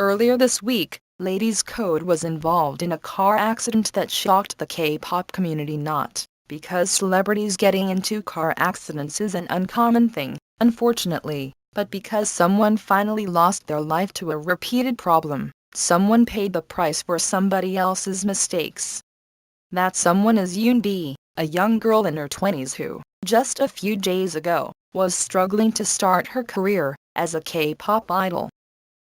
Earlier this week, Ladies Code was involved in a car accident that shocked the K-pop community, not because celebrities getting into car accidents is an uncommon thing, unfortunately, but because someone finally lost their life to a repeated problem. Someone paid the price for somebody else's mistakes. That someone is Yoon B, a young girl in her 20s who, just a few days ago, was struggling to start her career as a K-pop idol.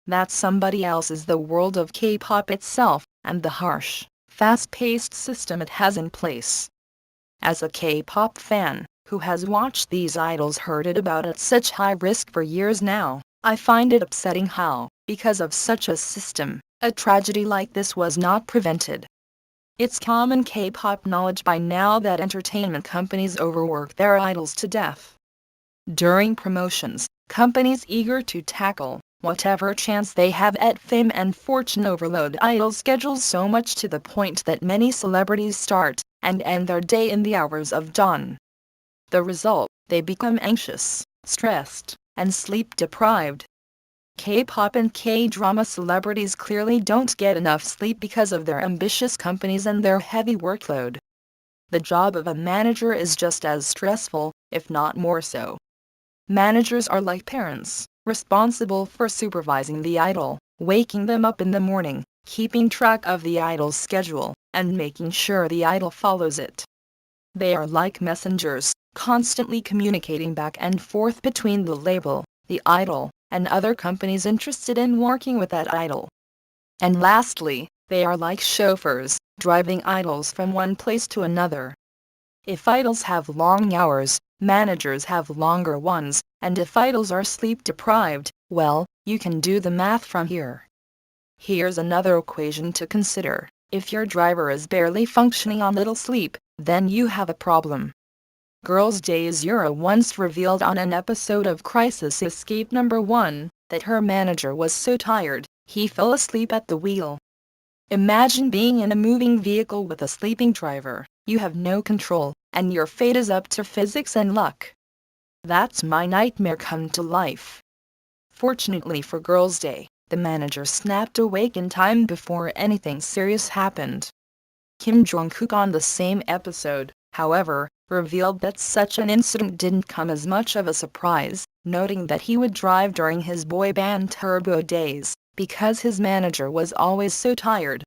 That somebody else is the world of K-pop itself, and the harsh, fast-paced system it has in place. As a K-pop fan, who has watched these idols herded about at such high risk for years now, I find it upsetting how, because of such a system, a tragedy like this was not prevented. It's common K-pop knowledge by now that entertainment companies overwork their idols to death. During promotions, companies eager to tackle whatever chance they have at fame and fortune overload idol schedules so much to the point that many celebrities start and end their day in the hours of dawn. The result, they become anxious, stressed, and sleep-deprived. K-pop and K-drama celebrities clearly don't get enough sleep because of their ambitious companies and their heavy workload. The job of a manager is just as stressful, if not more so. Managers are like parents, responsible for supervising the idol, waking them up in the morning, keeping track of the idol's schedule, and making sure the idol follows it. They are like messengers, constantly communicating back and forth between the label, the idol, and other companies interested in working with that idol. And lastly, they are like chauffeurs, driving idols from one place to another. If idols have long hours, managers have longer ones, and if idols are sleep-deprived, well, you can do the math from here. Here's another equation to consider. If your driver is barely functioning on little sleep, then you have a problem. Girls' Day Zero once revealed on an episode of Crisis Escape #1 that her manager was so tired, he fell asleep at the wheel. Imagine being in a moving vehicle with a sleeping driver. You have no control, and your fate is up to physics and luck. That's my nightmare come to life. Fortunately for Girls' Day, the manager snapped awake in time before anything serious happened. Kim Jong-kook on the same episode, however, revealed that such an incident didn't come as much of a surprise, noting that he would drive during his boy band Turbo days, because his manager was always so tired.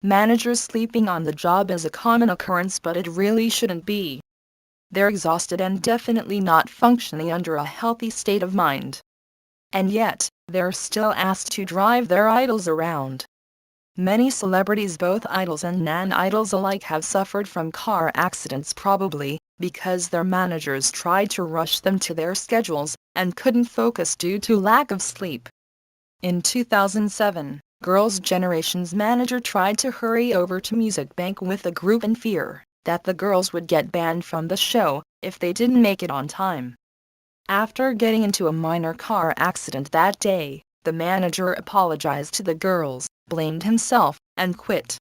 Managers sleeping on the job is a common occurrence, but it really shouldn't be. They're exhausted and definitely not functioning under a healthy state of mind. And yet, they're still asked to drive their idols around. Many celebrities, both idols and non-idols alike, have suffered from car accidents, probably because their managers tried to rush them to their schedules and couldn't focus due to lack of sleep. In 2007, Girls' Generation's manager tried to hurry over to Music Bank with the group in fear that the girls would get banned from the show if they didn't make it on time. After getting into a minor car accident that day, the manager apologized to the girls, blamed himself, and quit.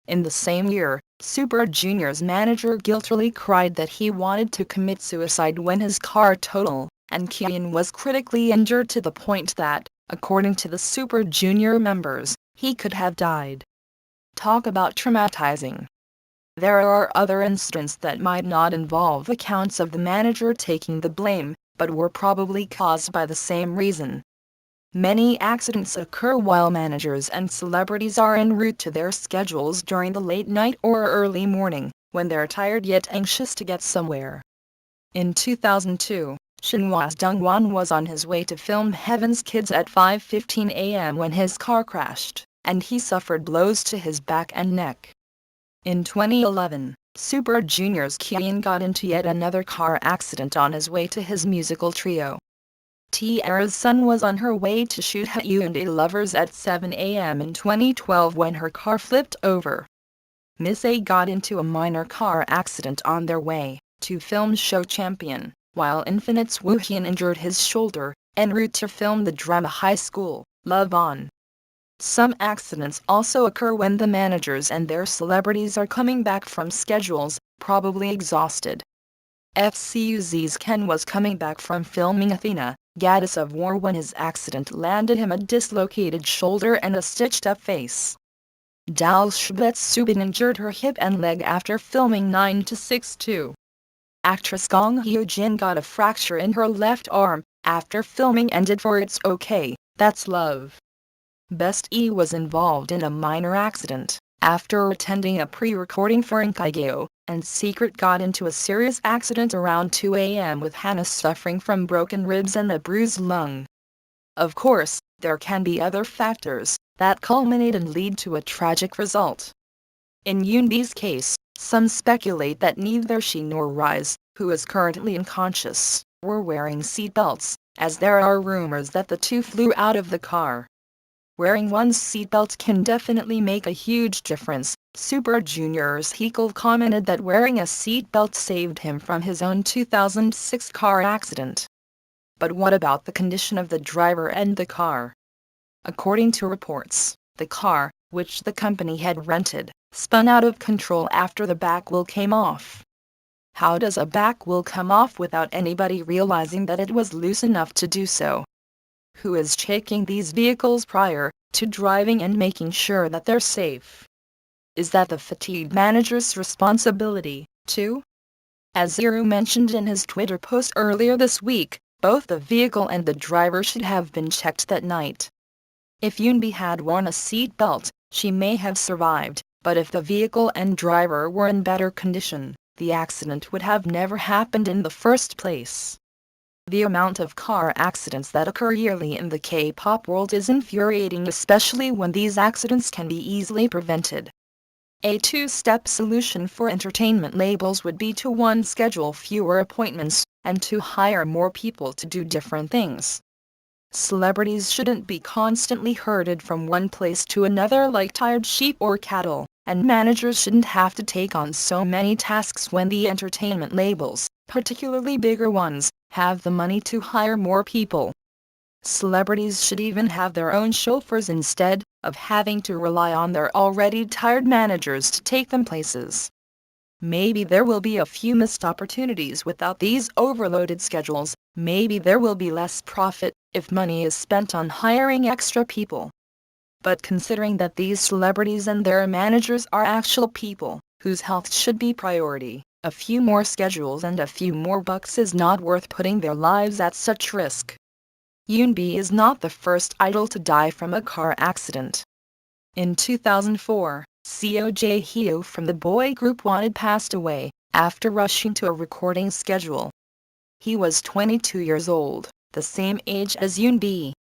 In the same year, Super Junior's manager guiltily cried that he wanted to commit suicide when his car totaled, and Kian was critically injured to the point that, according to the Super Junior members, he could have died. Talk about traumatizing. There are other incidents that might not involve accounts of the manager taking the blame, but were probably caused by the same reason. Many accidents occur while managers and celebrities are en route to their schedules during the late night or early morning, when they're tired yet anxious to get somewhere. In 2002, Shinhwa's Dongwon was on his way to film Heaven's Kids at 5:15 a.m. when his car crashed, and he suffered blows to his back and neck. In 2011, Super Junior's Kian got into yet another car accident on his way to his musical trio. T-Ara's Sun was on her way to shoot Hyundai Lovers at 7 a.m. in 2012 when her car flipped over. Miss A got into a minor car accident on their way to film Show Champion, while Infinite's Woo Hyun injured his shoulder en route to film the drama High School, Love On. Some accidents also occur when the managers and their celebrities are coming back from schedules, probably exhausted. FCUZ's Ken was coming back from filming Athena, Gaddis of War when his accident landed him a dislocated shoulder and a stitched-up face. Dalshabet Subin injured her hip and leg after filming 9 to 6-2. Actress Gong Hyo-jin got a fracture in her left arm after filming ended for It's Okay, That's Love. Best E was involved in a minor accident after attending a pre-recording for Inkaigyo, and Secret got into a serious accident around 2 a.m. with Hannah suffering from broken ribs and a bruised lung. Of course, there can be other factors that culminate and lead to a tragic result. In Yoonbi's case, some speculate that neither she nor Rise, who is currently unconscious, were wearing seatbelts, as there are rumors that the two flew out of the car. Wearing one's seatbelt can definitely make a huge difference. Super Junior's Hekel commented that wearing a seatbelt saved him from his own 2006 car accident. But what about the condition of the driver and the car? According to reports, the car, which the company had rented, spun out of control after the back wheel came off. How does a back wheel come off without anybody realizing that it was loose enough to do so? Who is checking these vehicles prior to driving and making sure that they're safe? Is that the fatigue manager's responsibility, too? As Zero mentioned in his Twitter post earlier this week, both the vehicle and the driver should have been checked that night. If Yoonbi had worn a seat belt, she may have survived, but if the vehicle and driver were in better condition, the accident would have never happened in the first place. The amount of car accidents that occur yearly in the K-pop world is infuriating, especially when these accidents can be easily prevented. A two-step solution for entertainment labels would be to 1. Schedule fewer appointments, and 2. Hire more people to do different things. Celebrities shouldn't be constantly herded from one place to another like tired sheep or cattle, and managers shouldn't have to take on so many tasks when the entertainment labels, particularly bigger ones, have the money to hire more people. Celebrities should even have their own chauffeurs instead of having to rely on their already tired managers to take them places. Maybe there will be a few missed opportunities without these overloaded schedules. Maybe there will be less profit if money is spent on hiring extra people. But considering that these celebrities and their managers are actual people whose health should be priority, a few more schedules and a few more bucks is not worth putting their lives at such risk. Yoonbi is not the first idol to die from a car accident. In 2004, Seo Jae-hyo from the boy group Wanted passed away after rushing to a recording schedule. He was 22 years old, the same age as Yoonbi.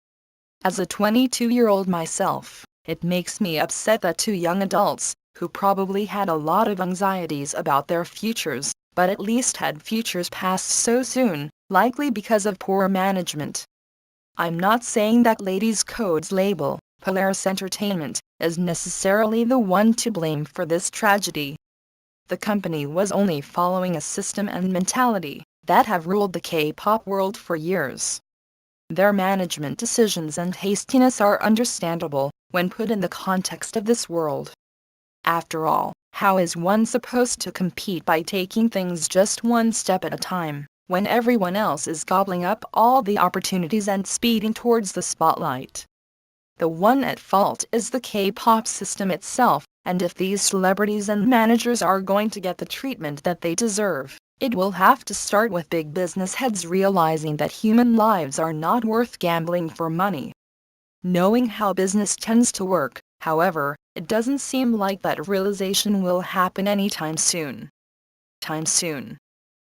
As a 22-year-old myself, it makes me upset that two young adults, who probably had a lot of anxieties about their futures, but at least had futures, passed so soon, likely because of poor management. I'm not saying that Ladies Code's label, Polaris Entertainment, is necessarily the one to blame for this tragedy. The company was only following a system and mentality that have ruled the K-pop world for years. Their management decisions and hastiness are understandable when put in the context of this world. After all, how is one supposed to compete by taking things just one step at a time, when everyone else is gobbling up all the opportunities and speeding towards the spotlight? The one at fault is the K-pop system itself, and if these celebrities and managers are going to get the treatment that they deserve, it will have to start with big business heads realizing that human lives are not worth gambling for money. Knowing how business tends to work, however, it doesn't seem like that realization will happen anytime soon.